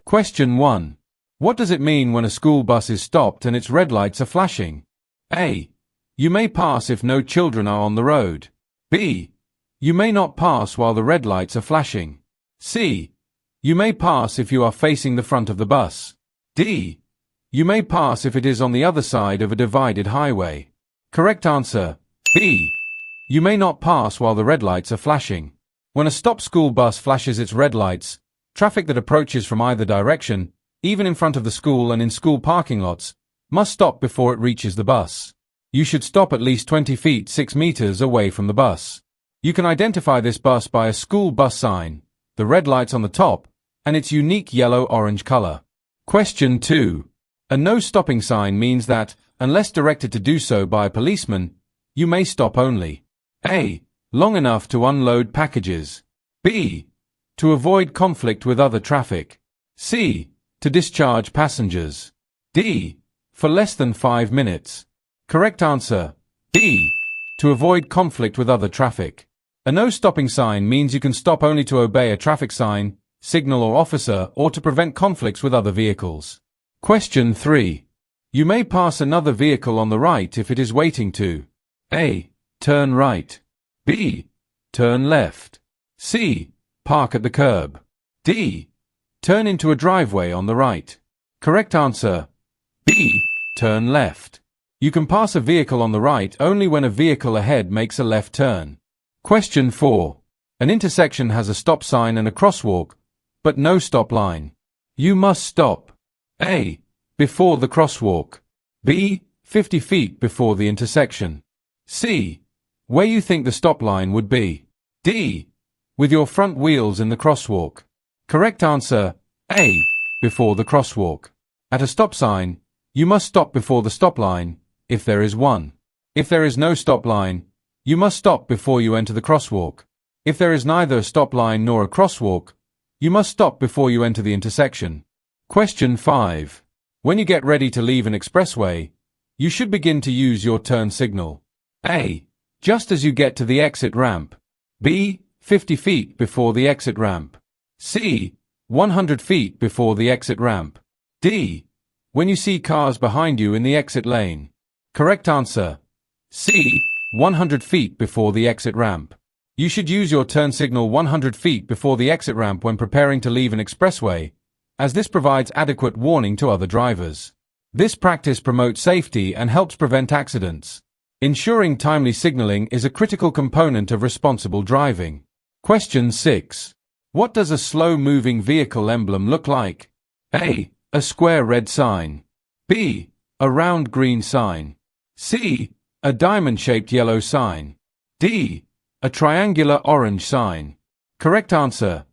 Question 1. What does it mean when a school bus is stopped and its red lights are flashing? A. You may pass if no children are on the road. B. You may not pass while the red lights are flashing. C. You may pass if you are facing the front of the bus. D. You may pass if it is on the other side of a divided highway. Correct answer, B. You may not pass while the red lights are flashing. When a stopped school bus flashes its red lights, traffic that approaches from either direction, even in front of the school and in school parking lots, must stop before it reaches the bus. You should stop at least 20 feet 6 meters away from the bus. You can identify this bus by a school bus sign, the red lights on the top, and its unique yellow-orange color. Question 2. A no stopping sign means that, unless directed to do so by a policeman, you may stop only. A. Long enough to unload packages. B. To avoid conflict with other traffic. C. To discharge passengers. D. For less than 5 minutes. Correct answer, B. To avoid conflict with other traffic. A no stopping sign means you can stop only to obey a traffic sign, signal or officer, or to prevent conflicts with other vehicles. Question 3. You may pass another vehicle on the right if it is waiting to A. Turn right. B. Turn left. C. Park at the curb. D. Turn into a driveway on the right. Correct answer, B. Turn left. You can pass a vehicle on the right only when a vehicle ahead makes a left turn. Question 4. An intersection has a stop sign and a crosswalk, but no stop line. You must stop. A. Before the crosswalk. B. 50 feet before the intersection. C. Where you think the stop line would be. D. With your front wheels in the crosswalk. Correct answer, A. Before the crosswalk. At a stop sign, you must stop before the stop line, if there is one. If there is no stop line, you must stop before you enter the crosswalk. If there is neither a stop line nor a crosswalk, you must stop before you enter the intersection. Question 5. When you get ready to leave an expressway, you should begin to use your turn signal. A. Just as you get to the exit ramp. B. 50 feet before the exit ramp. C. 100 feet before the exit ramp. D. When you see cars behind you in the exit lane. Correct answer, C. 100 feet before the exit ramp. You should use your turn signal 100 feet before the exit ramp when preparing to leave an expressway, as this provides adequate warning to other drivers. This practice promotes safety and helps prevent accidents. Ensuring timely signaling is a critical component of responsible driving. Question 6. What does a slow-moving vehicle emblem look like? A. A square red sign. B. A round green sign. C. A diamond-shaped yellow sign. D. A triangular orange sign. Correct answer,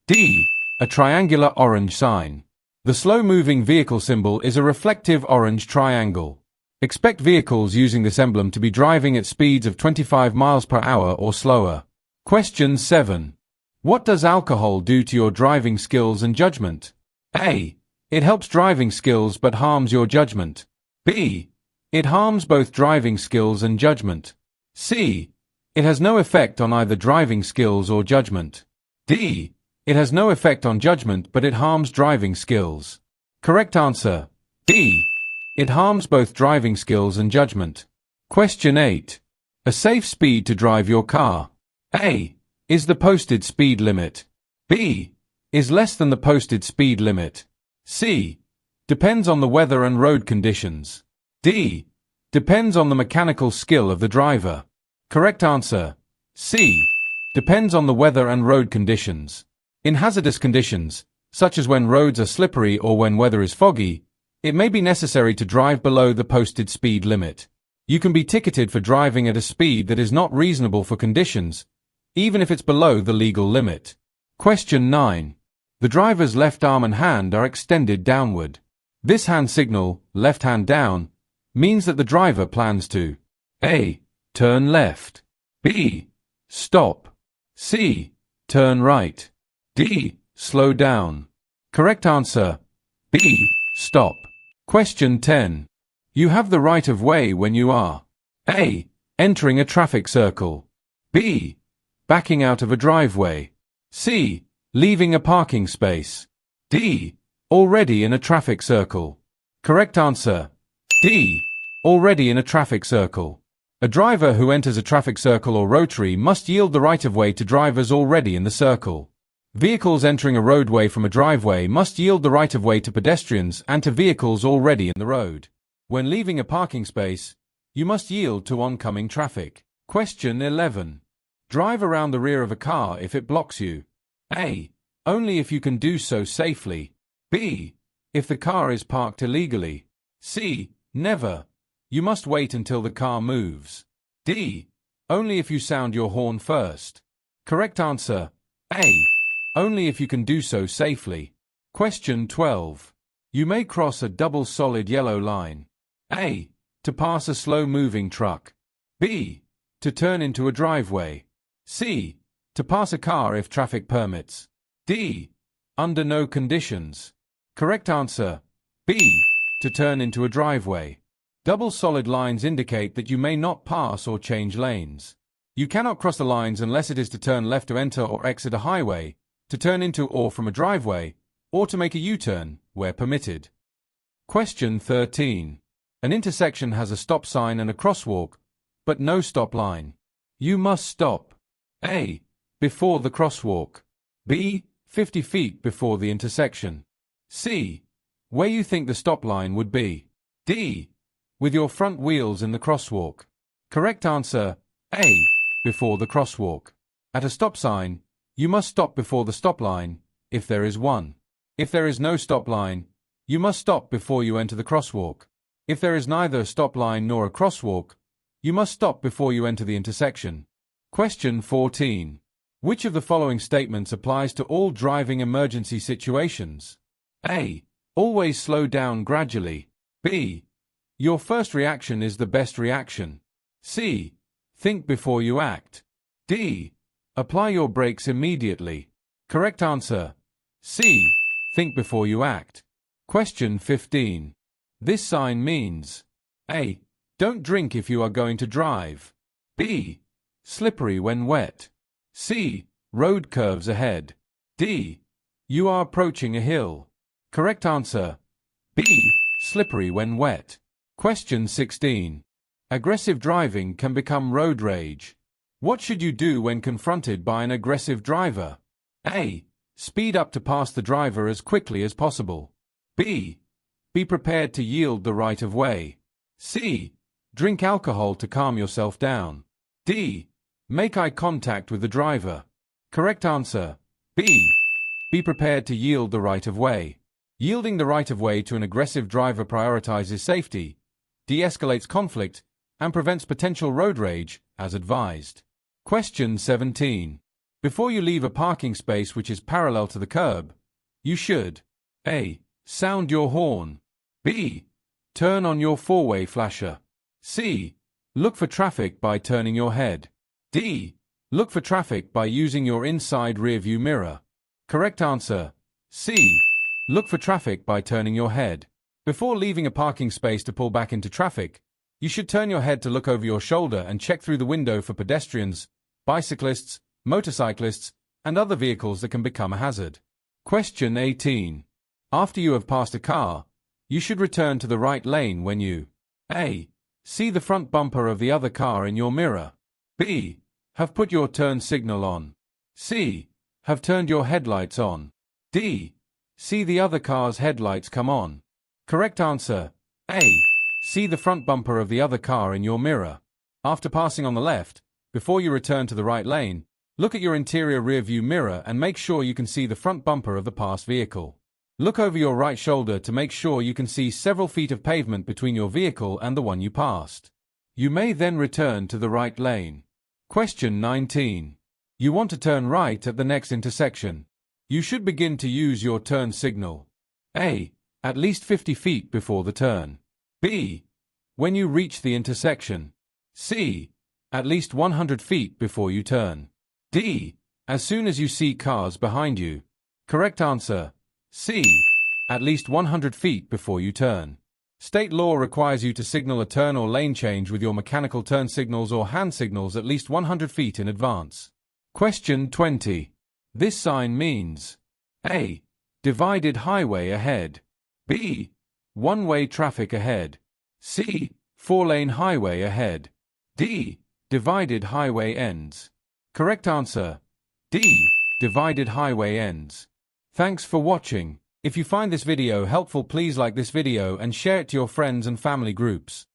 D. A triangular orange sign. The slow-moving vehicle symbol is a reflective orange triangle. Expect vehicles using this emblem to be driving at speeds of 25 miles per hour or slower. Question 7. What does alcohol do to your driving skills and judgment? A. It helps driving skills but harms your judgment. B. It harms both driving skills and judgment. C. It has no effect on either driving skills or judgment. D. It has no effect on judgment but it harms driving skills. Correct answer, D. It harms both driving skills and judgment. Question 8. A safe speed to drive your car. A. Is the posted speed limit. B. Is less than the posted speed limit. C. Depends on the weather and road conditions. D. Depends on the mechanical skill of the driver. Correct answer, C. Depends on the weather and road conditions. In hazardous conditions, such as when roads are slippery or when weather is foggy, it may be necessary to drive below the posted speed limit. You can be ticketed for driving at a speed that is not reasonable for conditions, even if it's below the legal limit. Question 9. The driver's left arm and hand are extended downward. This hand signal, left hand down, means that the driver plans to A. Turn left. B. Stop. C. Turn right. D. Slow down. Correct answer, B. Stop. Question 10. You have the right of way when you are A. Entering a traffic circle. B. Backing out of a driveway. C. Leaving a parking space. D. Already in a traffic circle. Correct answer. D. Already in a traffic circle. A driver who enters a traffic circle or rotary must yield the right-of-way to drivers already in the circle. Vehicles entering a roadway from a driveway must yield the right-of-way to pedestrians and to vehicles already in the road. When leaving a parking space, you must yield to oncoming traffic. Question 11. Drive around the rear of a car if it blocks you. A. Only if you can do so safely. B. If the car is parked illegally. C. Never. You must wait until the car moves. D. Only if you sound your horn first. Correct answer. A. Only if you can do so safely. Question 12. You may cross a double solid yellow line. A. To pass a slow-moving truck. B. To turn into a driveway. C. To pass a car if traffic permits. D. Under no conditions. Correct answer. B. To turn into a driveway. Double solid lines indicate that you may not pass or change lanes. You cannot cross the lines unless it is to turn left to enter or exit a highway, to turn into or from a driveway, or to make a U-turn, where permitted. Question 13. An intersection has a stop sign and a crosswalk, but no stop line. You must stop. A. Before the crosswalk. B. 50 feet before the intersection. C. Where you think the stop line would be. D. With your front wheels in the crosswalk. Correct answer. A. Before the crosswalk. At a stop sign, you must stop before the stop line, if there is one. If there is no stop line, you must stop before you enter the crosswalk. If there is neither a stop line nor a crosswalk, you must stop before you enter the intersection. Question 14. Which of the following statements applies to all driving emergency situations? A. Always slow down gradually. B. Your first reaction is the best reaction. C. Think before you act. D. Apply your brakes immediately. Correct answer. C. Think before you act. Question 15. This sign means A. Don't drink if you are going to drive. B. Slippery when wet. C. Road curves ahead. D. You are approaching a hill. Correct answer. B. Slippery when wet. Question 16. Aggressive driving can become road rage. What should you do when confronted by an aggressive driver? A. Speed up to pass the driver as quickly as possible. B. Be prepared to yield the right of way. C. Drink alcohol to calm yourself down. D. Make eye contact with the driver. Correct answer. B. Be prepared to yield the right of way. Yielding the right of way to an aggressive driver prioritizes safety, de-escalates conflict, and prevents potential road rage, as advised. Question 17. Before you leave a parking space which is parallel to the curb, you should A. Sound your horn. B. Turn on your four-way flasher. C. Look for traffic by turning your head. D. Look for traffic by using your inside rearview mirror. Correct answer. C. Look for traffic by turning your head. Before leaving a parking space to pull back into traffic, you should turn your head to look over your shoulder and check through the window for pedestrians, bicyclists, motorcyclists, and other vehicles that can become a hazard. Question 18. After you have passed a car, you should return to the right lane when you A. See the front bumper of the other car in your mirror. B. Have put your turn signal on. C. Have turned your headlights on. D. See the other car's headlights come on. Correct answer. A. See the front bumper of the other car in your mirror. After passing on the left, before you return to the right lane, look at your interior rearview mirror and make sure you can see the front bumper of the passed vehicle. Look over your right shoulder to make sure you can see several feet of pavement between your vehicle and the one you passed. You may then return to the right lane. Question 19. You want to turn right at the next intersection. You should begin to use your turn signal. A. At least 50 feet before the turn. B. When you reach the intersection. C. At least 100 feet before you turn. D. As soon as you see cars behind you. Correct answer. C. At least 100 feet before you turn. State law requires you to signal a turn or lane change with your mechanical turn signals or hand signals at least 100 feet in advance. Question 20. This sign means A. Divided highway ahead. B. One-way traffic ahead. C. Four-lane highway ahead. D. Divided highway ends. Correct answer: D. Divided highway ends. Thanks for watching. If you find this video helpful, please like this video and share it to your friends and family groups.